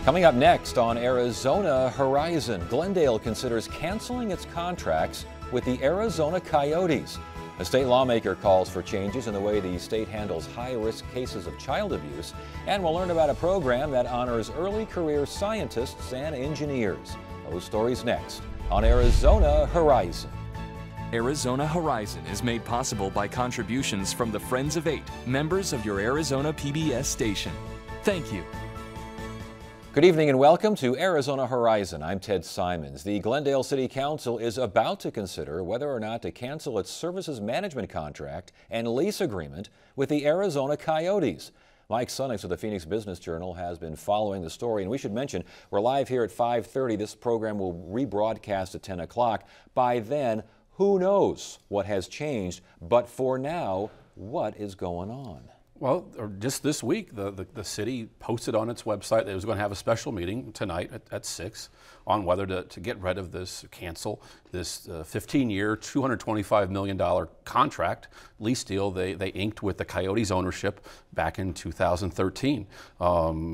Coming up next on Arizona Horizon, Glendale considers canceling its contracts with the Arizona Coyotes. A state lawmaker calls for changes in the way the state handles high-risk cases of child abuse. And we'll learn about a program that honors early career scientists and engineers. Those stories next on Arizona Horizon. Arizona Horizon is made possible by contributions from the Friends of Eight, members of your Arizona PBS station. Thank you. Good evening and welcome to Arizona Horizon. I'm Ted Simons. The Glendale City Council is about to consider whether or not to cancel its services management contract and lease agreement with the Arizona Coyotes. Mike Sunnix of the Phoenix Business Journal has been following the story, and we should mention we're live here at 5:30. This program will rebroadcast at 10 o'clock. By then, who knows what has changed, but for now, what is going on? Well, just this week, the city posted on its website that it was going to have a special meeting tonight at 6 on whether to get rid of this, cancel this 15-year, $225 million contract lease deal they inked with the Coyotes ownership back in 2013.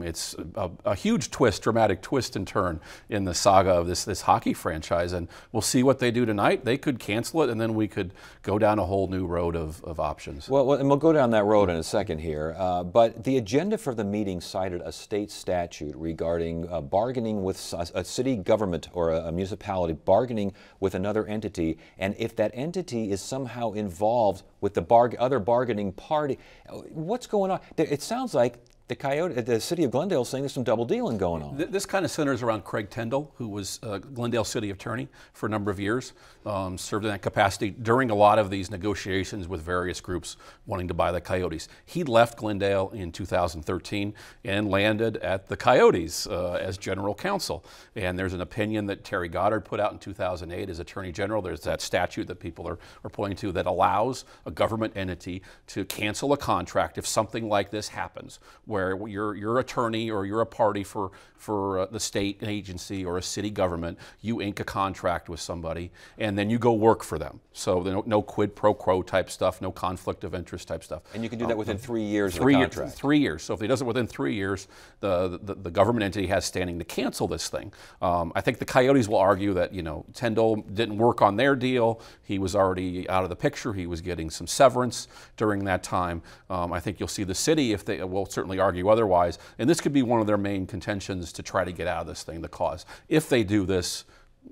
It's a huge twist, dramatic twist and turn in the saga of this hockey franchise, and we'll see what they do tonight. They could cancel it, and then we could go down a whole new road of options. Well, and we'll go down that road in a second here, but the agenda for the meeting cited a state statute regarding bargaining with a city government or a municipality bargaining with another entity, and if that entity is somehow involved with the other bargaining party. What's going on? It sounds like the city of Glendale is saying there's some double dealing going on. This kind of centers around Craig Tendall, who was Glendale city attorney for a number of years, served in that capacity during a lot of these negotiations with various groups wanting to buy the Coyotes. He left Glendale in 2013 and landed at the Coyotes as general counsel. And there's an opinion that Terry Goddard put out in 2008 as attorney general. There's that statute that people are pointing to that allows a government entity to cancel a contract if something like this happens, where you're attorney or you're a party for the state agency or a city government, you ink a contract with somebody and then you go work for them. So no quid pro quo type stuff, no conflict of interest type stuff. And you can do that within 3 years of the contract. 3 years. So if he does it within 3 years, the government entity has standing to cancel this thing. I think the Coyotes will argue that, Tendall didn't work on their deal. He was already out of the picture. He was getting some severance during that time. I think you'll see the city, if they will certainly argue otherwise, and this could be one of their main contentions to try to get out of this thing, the cause. If they do this,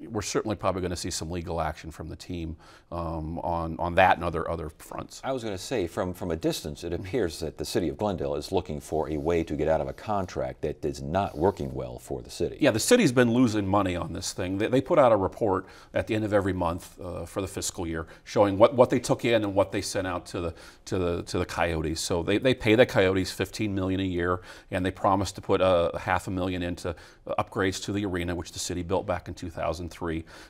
we're certainly probably going to see some legal action from the team on that and other fronts. I was going to say, from a distance, it appears that the city of Glendale is looking for a way to get out of a contract that is not working well for the city. Yeah, the city's been losing money on this thing. They put out a report at the end of every month for the fiscal year showing what they took in and what they sent out to the Coyotes. So they pay the Coyotes $15 million a year, and they promised to put $500,000 into upgrades to the arena, which the city built back in 2003.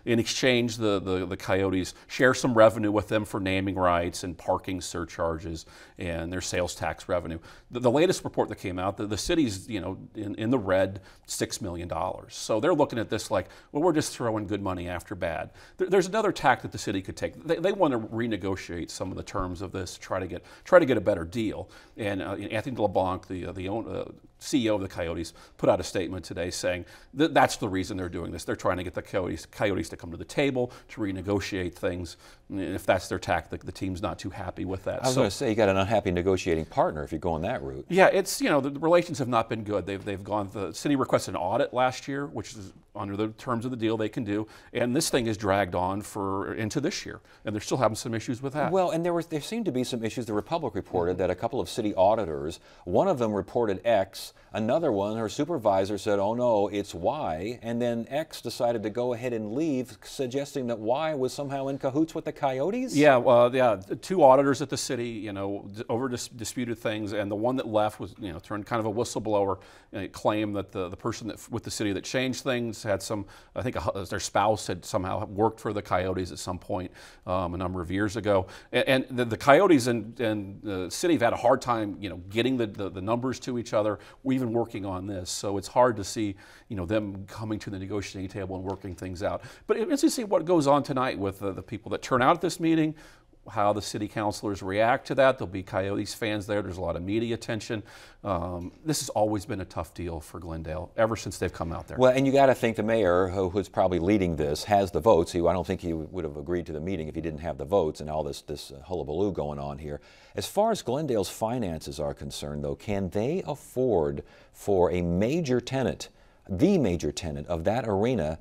In exchange, the Coyotes share some revenue with them for naming rights and parking surcharges and their sales tax revenue. The latest report that came out, the city's in the red $6 million. So they're looking at this like, well, we're just throwing good money after bad. There's another tack that the city could take. They want to renegotiate some of the terms of this, try to get a better deal. And Anthony LeBlanc, the CEO of the Coyotes, put out a statement today saying that's the reason they're doing this. They're trying to get the Coyotes to come to the table to renegotiate things. And if that's their tactic, the team's not too happy with that. I was going to say, you got an unhappy negotiating partner if you're going that route. Yeah, it's the relations have not been good. They've gone. The city requested an audit last year, which is under the terms of the deal they can do, and this thing is dragged on into this year, and they're still having some issues with that. Well, and there seemed to be some issues. The Republic reported that a couple of city auditors, one of them reported X, another one, her supervisor said, oh no, it's Y, and then X decided to go ahead and leave, suggesting that Y was somehow in cahoots with the Coyotes? Yeah, well, yeah, two auditors at the city, over disputed things, and the one that left was, turned kind of a whistleblower, claimed that the person with the city that changed things had some, I think their spouse had somehow worked for the Coyotes at some point a number of years ago. And the Coyotes and the city have had a hard time, getting the numbers to each other. We've been working on this, so it's hard to see, them coming to the negotiating table and working things out. But it's interesting to see what goes on tonight with the people that turn out at this meeting. how the city councilors react to that. There'll be Coyotes fans there. There's a lot of media attention. This has always been a tough deal for Glendale ever since they've come out there. Well, and you got to think the mayor, who's probably leading this, has the votes. I don't think he would have agreed to the meeting if he didn't have the votes and all this hullabaloo going on here. As far as Glendale's finances are concerned, though, can they afford for a major tenant, the major tenant of that arena,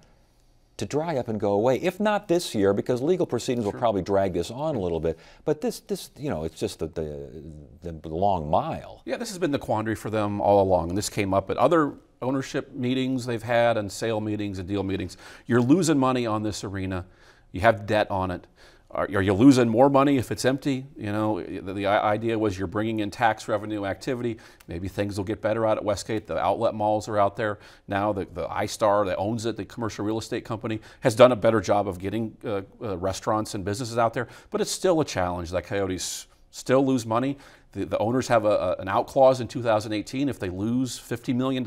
to dry up and go away? If not this year, because legal proceedings will probably drag this on a little bit, but this it's just the long mile. Yeah, this has been the quandary for them all along, and this came up at other ownership meetings they've had and sale meetings and deal meetings. You're losing money on this arena. You have debt on it. Are you losing more money if it's empty? You know, the idea was you're bringing in tax revenue activity. Maybe things will get better out at Westgate. The outlet malls are out there. Now the iStar that owns it, the commercial real estate company, has done a better job of getting restaurants and businesses out there. But it's still a challenge that Coyotes still lose money. The owners have an out clause in 2018. If they lose $50 million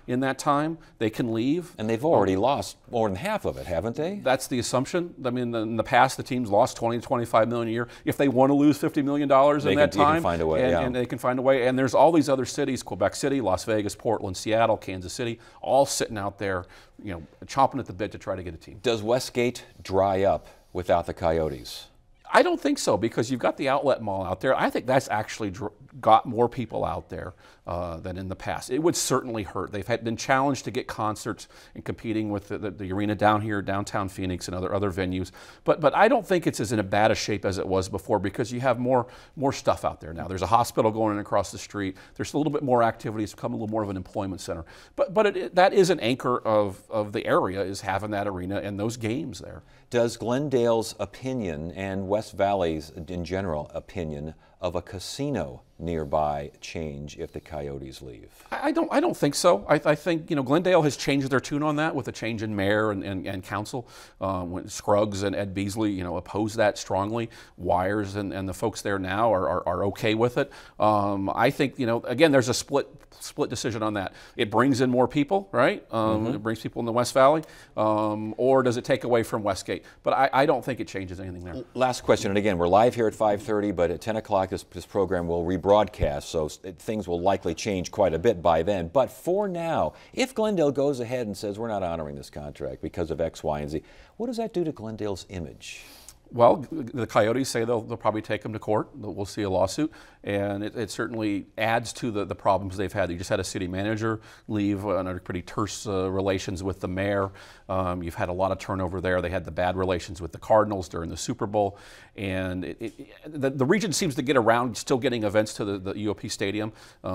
in that time, they can leave. And they've already lost more than half of it, haven't they? That's the assumption. I mean, in the past, the team's lost 20 to 25 million a year. If they want to lose $50 million in that time, they can find a way. And they can find a way. And there's all these other cities: Quebec City, Las Vegas, Portland, Seattle, Kansas City, all sitting out there, you know, chomping at the bit to try to get a team. Does Westgate dry up without the Coyotes? I don't think so, because you've got the outlet mall out there. I think that's actually got more people out there than in the past. It would certainly hurt. They've been challenged to get concerts and competing with the arena down here, downtown Phoenix, and other venues. But I don't think it's as in a bad a shape as it was before, because you have more stuff out there now. There's a hospital going in across the street. There's a little bit more activity. It's become a little more of an employment center. But that is an anchor of the area, is having that arena and those games there. Does Glendale's opinion and West Valley's in general opinion of a casino nearby change if the Coyotes leave? I don't think so. I think, you know, Glendale has changed their tune on that with a change in mayor and council. When Scruggs and Ed Beasley, you know, opposed that strongly. Wires and the folks there now are okay with it. I think, you know, again, there's a split decision on that. It brings in more people, right? It brings people in the West Valley, or does it take away from Westgate? But I don't think it changes anything there. Last question, and again, we're live here at 5:30, but at 10 o'clock this program will rebroadcast, so things will likely change quite a bit by then. But for now, if Glendale goes ahead and says we're not honoring this contract because of X, Y, and Z, what does that do to Glendale's image? Well, the Coyotes say they'll probably take them to court. We'll see a lawsuit, and it certainly adds to the problems they've had. You just had a city manager leave under pretty terse relations with the mayor. You've had a lot of turnover there. They had the bad relations with the Cardinals during the Super Bowl, and the region seems to get around still getting events to the UOP Stadium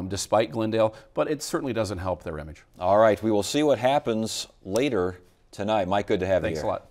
despite Glendale, but it certainly doesn't help their image. All right, we will see what happens later tonight. Mike, good to have you here. Thanks a lot.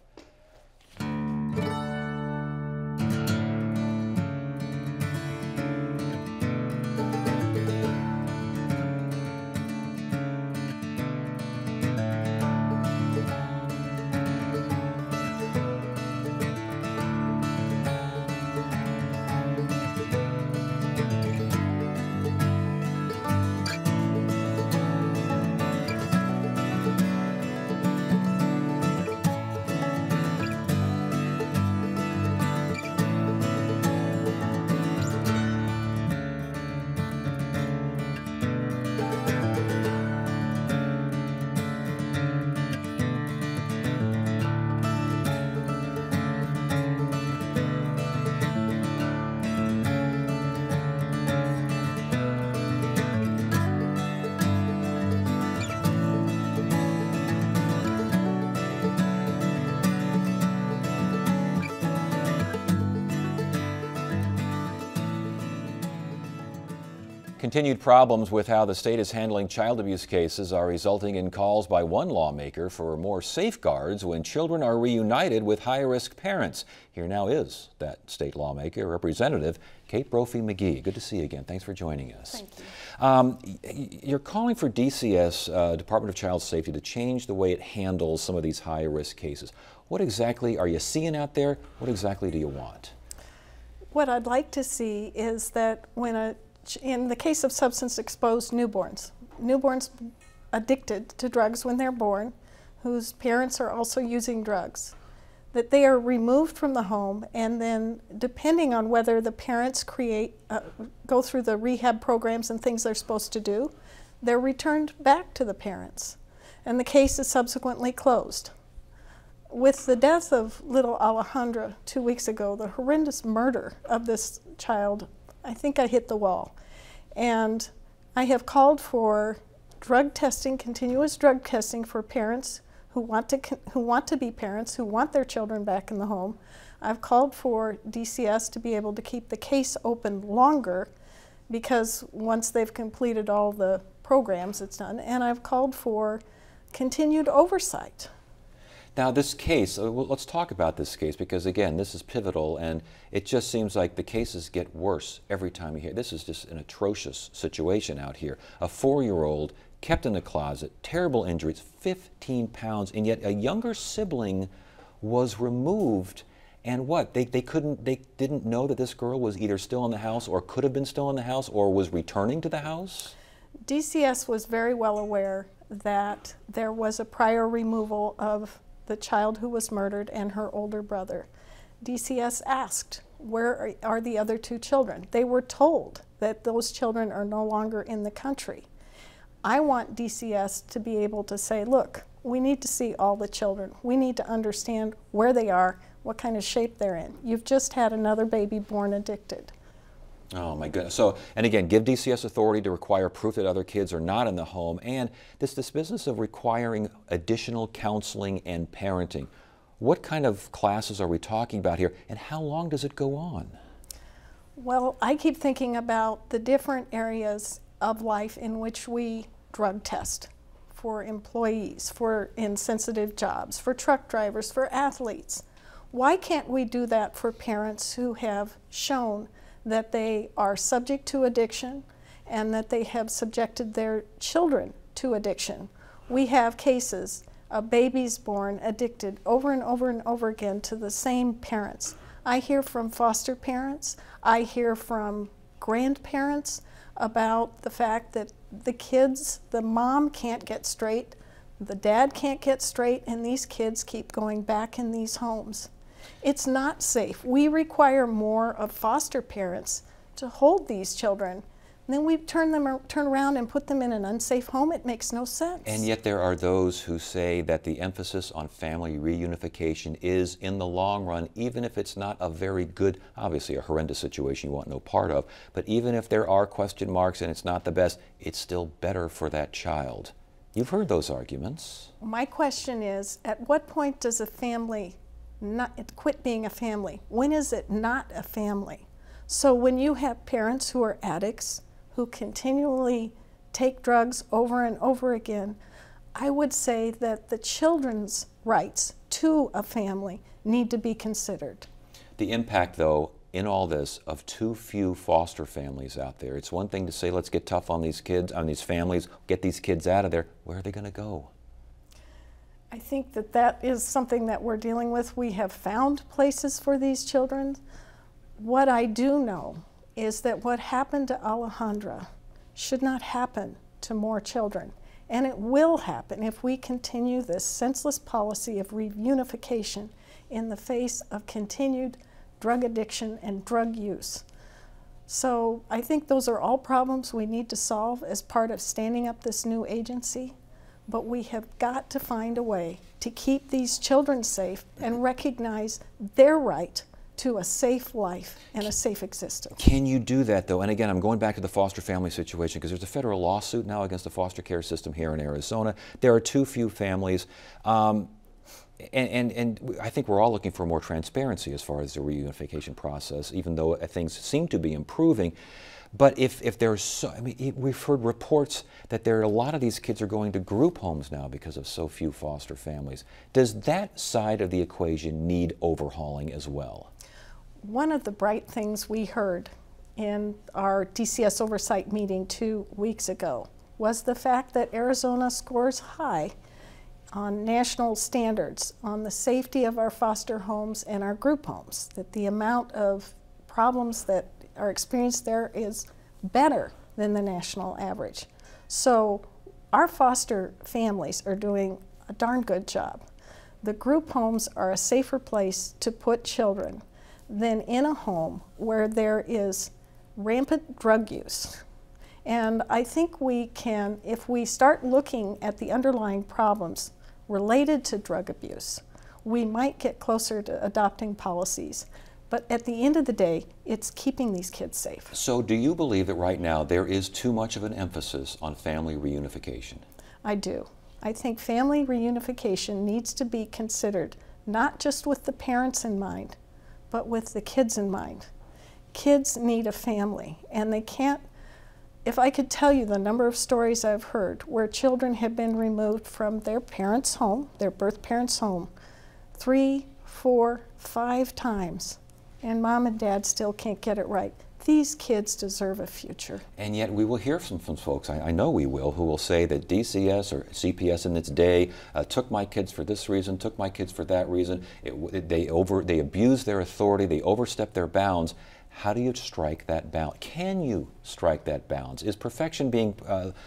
Continued problems with how the state is handling child abuse cases are resulting in calls by one lawmaker for more safeguards when children are reunited with high-risk parents. Here now is that state lawmaker, Representative Kate Brophy-McGee. Good to see you again. Thanks for joining us. Thank you. You're calling for DCS, Department of Child Safety, to change the way it handles some of these high-risk cases. What exactly are you seeing out there? What exactly do you want? What I'd like to see is that in the case of substance-exposed newborns addicted to drugs when they're born, whose parents are also using drugs, that they are removed from the home, and then depending on whether the parents go through the rehab programs and things they're supposed to do, they're returned back to the parents, and the case is subsequently closed. With the death of little Alejandra 2 weeks ago, the horrendous murder of this child, I think I hit the wall. And I have called for drug testing, continuous drug testing for parents who want to be parents, who want their children back in the home. I've called for DCS to be able to keep the case open longer, because once they've completed all the programs, it's done. And I've called for continued oversight. Now this case, let's talk about this case, because again, this is pivotal, and it just seems like the cases get worse every time you hear. This is just an atrocious situation out here. A 4-year-old kept in the closet, terrible injuries, 15 pounds, and yet a younger sibling was removed. And what? They didn't know that this girl was either still in the house or could have been still in the house or was returning to the house? DCS was very well aware that there was a prior removal of the child who was murdered and her older brother. DCS asked, where are the other 2 children? They were told that those children are no longer in the country. I want DCS to be able to say, look, we need to see all the children. We need to understand where they are, what kind of shape they're in. You've just had another baby born addicted. Oh my goodness. So, and again, give DCS authority to require proof that other kids are not in the home, and this business of requiring additional counseling and parenting. What kind of classes are we talking about here, and how long does it go on? Well, I keep thinking about the different areas of life in which we drug test for employees, for insensitive jobs, for truck drivers, for athletes. Why can't we do that for parents who have shown that they are subject to addiction and that they have subjected their children to addiction? We have cases of babies born addicted over and over and over again to the same parents. I hear from foster parents, I hear from grandparents about the fact that the mom can't get straight, the dad can't get straight, and these kids keep going back in these homes. It's not safe. We require more of foster parents to hold these children. And then we turn around and put them in an unsafe home. It makes no sense. And yet there are those who say that the emphasis on family reunification is, in the long run, even if it's not a very good, obviously a horrendous situation you want no part of, but even if there are question marks and it's not the best, it's still better for that child. You've heard those arguments. My question is, at what point does a family quit being a family? When is it not a family? So when you have parents who are addicts, who continually take drugs over and over again, I would say that the children's rights to a family need to be considered. The impact, though, in all this of too few foster families out there. It's one thing to say, let's get tough on these kids, on these families, get these kids out of there. Where are they going to go? I think that that is something that we're dealing with. We have found places for these children. What I do know is that what happened to Alejandra should not happen to more children. And it will happen if we continue this senseless policy of reunification in the face of continued drug addiction and drug use. So I think those are all problems we need to solve as part of standing up this new agency. But we have got to find a way to keep these children safe and recognize their right to a safe life and a safe existence. Can you do that, though? And again, I'm going back to the foster family situation, because there's a federal lawsuit now against the foster care system here in Arizona. There are too few families. And I think we're all looking for more transparency as far as the reunification process, even though things seem to be improving. But if there's so, I mean, we've heard reports that a lot of these kids are going to group homes now because of so few foster families. Does that side of the equation need overhauling as well? One of the bright things we heard in our DCS oversight meeting 2 weeks ago was the fact that Arizona scores high on national standards on the safety of our foster homes and our group homes, that the amount of problems that are experienced there is better than the national average. So our foster families are doing a darn good job. the group homes are a safer place to put children than in a home where there is rampant drug use. And I think we can, if we start looking at the underlying problems related to drug abuse, we might get closer to adopting policies. But at the end of the day, it's keeping these kids safe. So do you believe that right now there is too much of an emphasis on family reunification? I do. I think family reunification needs to be considered not just with the parents in mind, but with the kids in mind. Kids need a family, and they can't. If I could tell you the number of stories I've heard where children have been removed from their parents' home, their birth parents' home, 3, 4, 5 times, and mom and dad still can't get it right. These kids deserve a future. And yet we will hear from folks, I know we will, who will say that DCS or CPS in its day took my kids for this reason, took my kids for that reason. They abused their authority, they overstepped their bounds. How do you strike that balance? Can you strike that balance? Is perfection being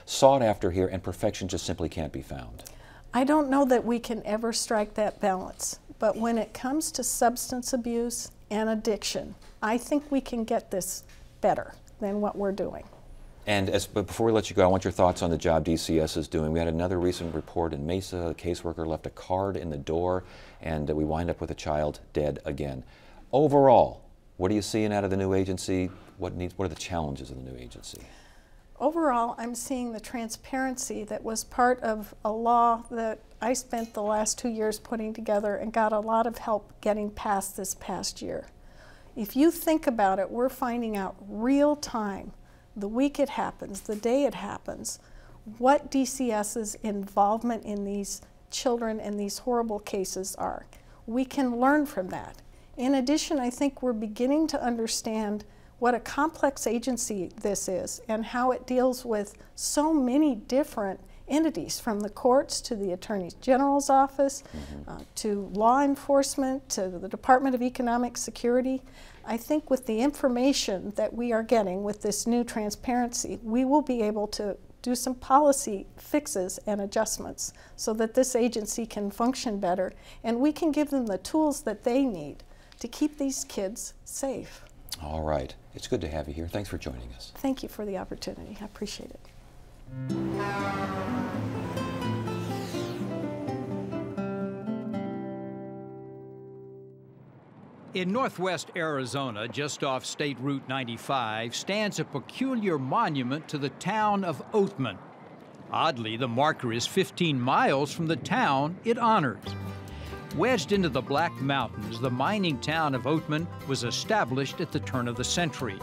sought after here, and perfection just simply can't be found? I don't know that we can ever strike that balance, but when it comes to substance abuse and addiction, I think we can get this better than what we're doing. And but before we let you go, I want your thoughts on the job DCS is doing. We had another recent report in Mesa. A caseworker left a card in the door, and we wind up with a child dead again. Overall, what are you seeing out of the new agency? What are the challenges of the new agency? Overall, I'm seeing the transparency that was part of a law that I spent the last 2 years putting together and got a lot of help getting past this past year. If you think about it, we're finding out real time, the week it happens, the day it happens, what DCS's involvement in these children and these horrible cases are. We can learn from that. In addition, I think we're beginning to understand what a complex agency this is and how it deals with so many different entities, from the courts to the Attorney General's office, to law enforcement, to the Department of Economic Security. I think with the information that we are getting with this new transparency, we will be able to do some policy fixes and adjustments so that this agency can function better, and we can give them the tools that they need to keep these kids safe. All right. It's good to have you here. Thanks for joining us. Thank you for the opportunity. I appreciate it. In northwest Arizona, just off State Route 95, stands a peculiar monument to the town of Oatman. Oddly, the marker is 15 miles from the town it honors. Wedged into the Black Mountains, the mining town of Oatman was established at the turn of the century.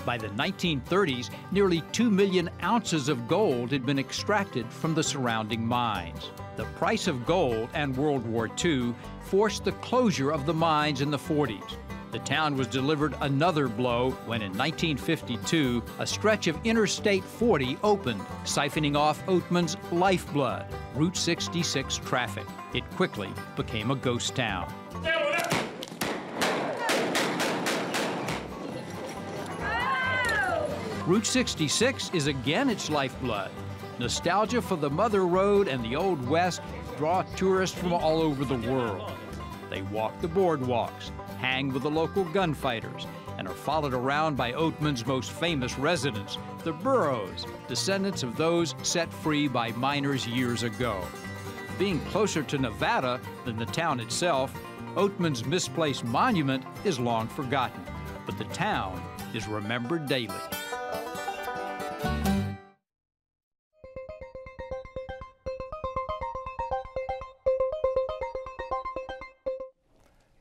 By the 1930s, nearly 2 million ounces of gold had been extracted from the surrounding mines. The price of gold and World War II forced the closure of the mines in the 40s. The town was delivered another blow when in 1952, a stretch of Interstate 40 opened, siphoning off Oatman's lifeblood, Route 66 traffic. It quickly became a ghost town. Route 66 is again its lifeblood. Nostalgia for the Mother Road and the Old West draw tourists from all over the world. They walk the boardwalks, hang with the local gunfighters, and are followed around by Oatman's most famous residents, the Burros, descendants of those set free by miners years ago. Being closer to Nevada than the town itself, Oatman's misplaced monument is long forgotten, but the town is remembered daily.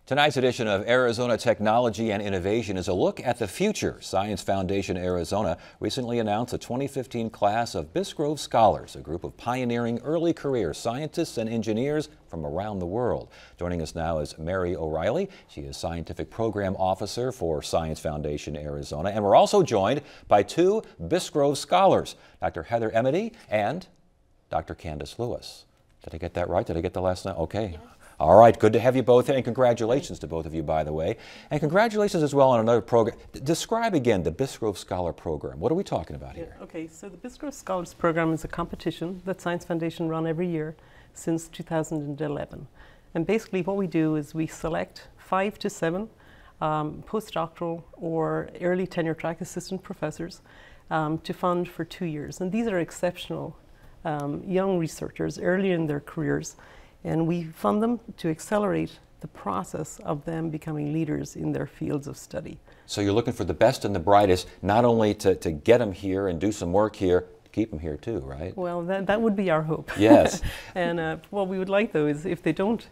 Tonight's edition of Arizona Technology and Innovation is a look at the future. Science Foundation Arizona recently announced the 2015 class of Bisgrove Scholars, a group of pioneering early career scientists and engineers from around the world. Joining us now is Mary O'Reilly. She is Scientific Program Officer for Science Foundation Arizona. And we're also joined by 2 Bisgrove Scholars, Dr. Heather Emedy and Dr. Candace Lewis. Did I get that right? Did I get the last name? Okay. Yes. All right, good to have you both here, and congratulations to both of you, by the way. And congratulations as well on another program. Describe again the Bisgrove Scholar Program. What are we talking about here? Okay, so the Bisgrove Scholars Program is a competition that Science Foundation run every year since 2011. And basically what we do is we select 5 to 7 postdoctoral or early tenure track assistant professors to fund for 2 years. And these are exceptional young researchers early in their careers, and we fund them to accelerate the process of them becoming leaders in their fields of study. So you're looking for the best and the brightest, not only to get them here and do some work here, keep them here too, right? Well, that would be our hope. Yes. And what we would like, though, is if they don't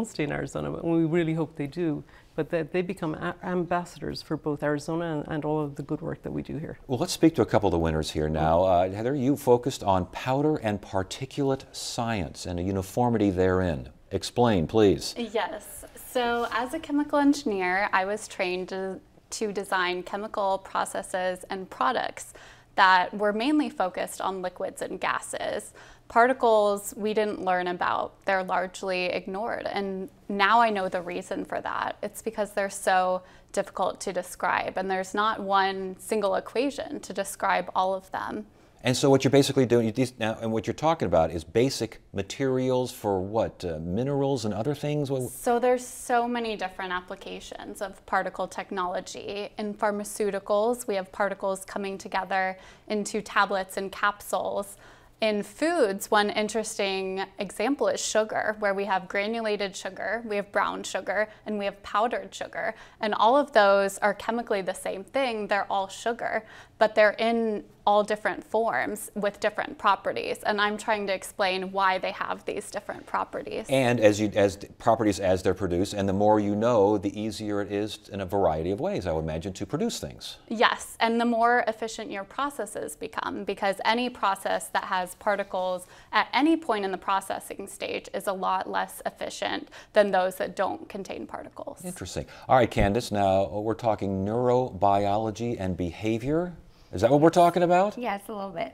stay in Arizona, and we really hope they do, but that they become ambassadors for both Arizona and all of the good work that we do here. Well, let's speak to a couple of the winners here now. Heather, you focused on powder and particulate science and a uniformity therein. Explain, please. Yes. So as a chemical engineer, I was trained to design chemical processes and products that were mainly focused on liquids and gases. Particles we didn't learn about, they're largely ignored. And now I know the reason for that. It's because they're so difficult to describe, and there's not one single equation to describe all of them. And so what you're basically doing now, and what you're talking about is basic materials for what, minerals and other things? So there's so many different applications of particle technology. In pharmaceuticals, we have particles coming together into tablets and capsules. In foods, one interesting example is sugar, where we have granulated sugar, we have brown sugar, and we have powdered sugar. And all of those are chemically the same thing. They're all sugar, but they're in all different forms with different properties. And I'm trying to explain why they have these different properties. And as properties as they're produced, and the more you know, the easier it is in a variety of ways, I would imagine, to produce things. Yes, and the more efficient your processes become, because any process that has particles at any point in the processing stage is a lot less efficient than those that don't contain particles. Interesting. All right, Candace, now we're talking neurobiology and behavior. Is that what we're talking about? Yes, a little bit.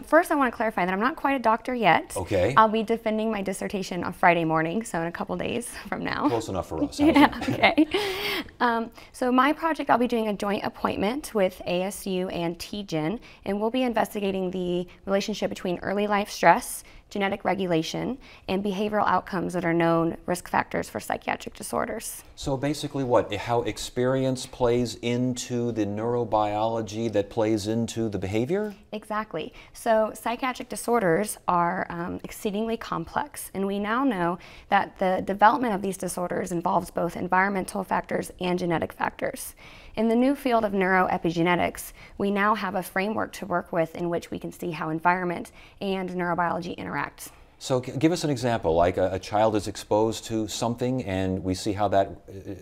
First, I want to clarify that I'm not quite a doctor yet. Okay. I'll be defending my dissertation on Friday morning, so in a couple days from now. Close enough for us. Yeah, okay. So my project, I'll be doing a joint appointment with ASU and TGen, and we'll be investigating the relationship between early life stress, genetic regulation, and behavioral outcomes that are known risk factors for psychiatric disorders. So basically what? How experience plays into the neurobiology that plays into the behavior? Exactly. So psychiatric disorders are exceedingly complex, and we now know that the development of these disorders involves both environmental factors and genetic factors. In the new field of neuroepigenetics, we now have a framework to work with in which we can see how environment and neurobiology interact. So give us an example, like a child is exposed to something and we see how that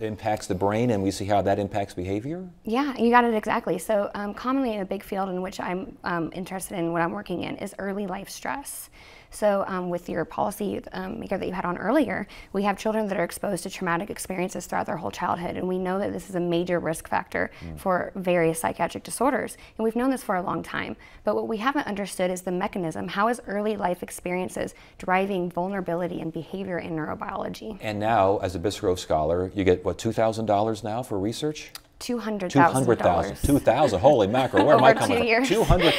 impacts the brain and we see how that impacts behavior? Yeah, you got it exactly. So commonly a big field in which I'm interested in, what I'm working in, is early life stress. So with your policy maker that you had on earlier, we have children that are exposed to traumatic experiences throughout their whole childhood, and we know that this is a major risk factor for various psychiatric disorders, and we've known this for a long time. But what we haven't understood is the mechanism. How is early life experiences driving vulnerability and behavior in neurobiology? And now, as a Bisgrove scholar, you get, what, $2,000 now for research? $200,000. 2,000. Holy mackerel! Where am I Over coming 2 from? years. 200.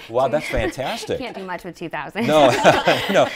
Wow, that's fantastic. Can't do much with 2,000. No, no,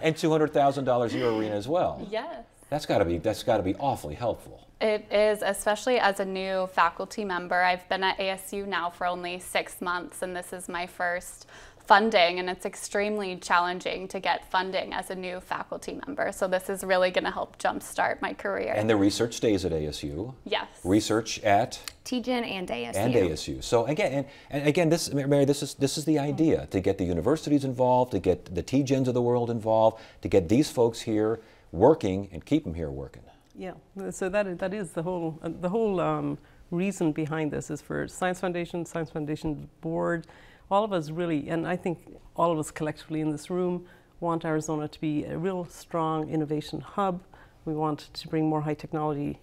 and $200,000 your arena as well. Yes. That's got to be awfully helpful. It is, especially as a new faculty member. I've been at ASU now for only 6 months, and this is my first funding, and it's extremely challenging to get funding as a new faculty member. So this is really going to help jumpstart my career. And the research stays at ASU. Yes. Research at TGen and ASU. And ASU. So again, and again, this, Mary, this is the idea, to get the universities involved, to get the TGens of the world involved, to get these folks here working and keep them here working. Yeah. So that is the whole reason behind this is for Science Foundation Board. All of us really, and I think all of us collectively in this room, want Arizona to be a real strong innovation hub. We want to bring more high technology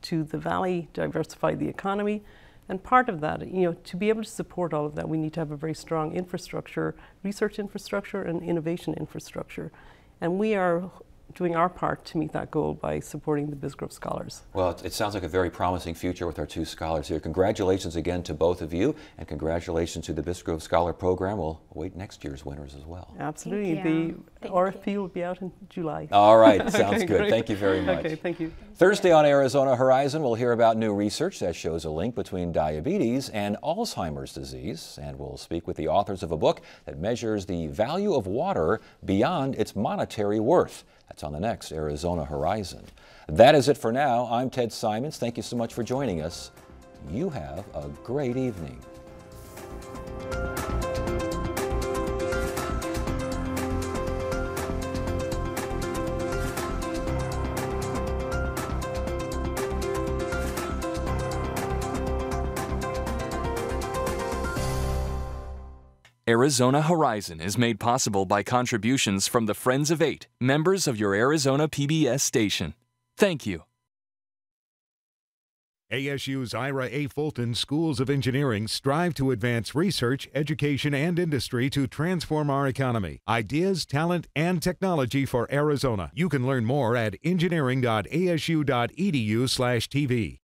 to the valley, diversify the economy. And part of that, to be able to support all of that, we need to have a very strong infrastructure, research infrastructure and innovation infrastructure. And we are doing our part to meet that goal by supporting the Bisgrove Scholars. Well, it sounds like a very promising future with our 2 scholars here. Congratulations again to both of you, and congratulations to the Bisgrove Scholar Program. We'll await next year's winners as well. Absolutely. The RFP will be out in July. All right, sounds Okay, good. great. Thank you very much. Okay, thank you. Thursday on Arizona Horizon, we'll hear about new research that shows a link between diabetes and Alzheimer's disease, and we'll speak with the authors of a book that measures the value of water beyond its monetary worth. That's on the next Arizona Horizon. That is it for now. I'm Ted Simons. Thank you so much for joining us. You have a great evening. Arizona Horizon is made possible by contributions from the Friends of 8, members of your Arizona PBS station. Thank you. ASU's Ira A. Fulton Schools of Engineering strive to advance research, education, and industry to transform our economy. Ideas, talent, and technology for Arizona. You can learn more at engineering.asu.edu/TV.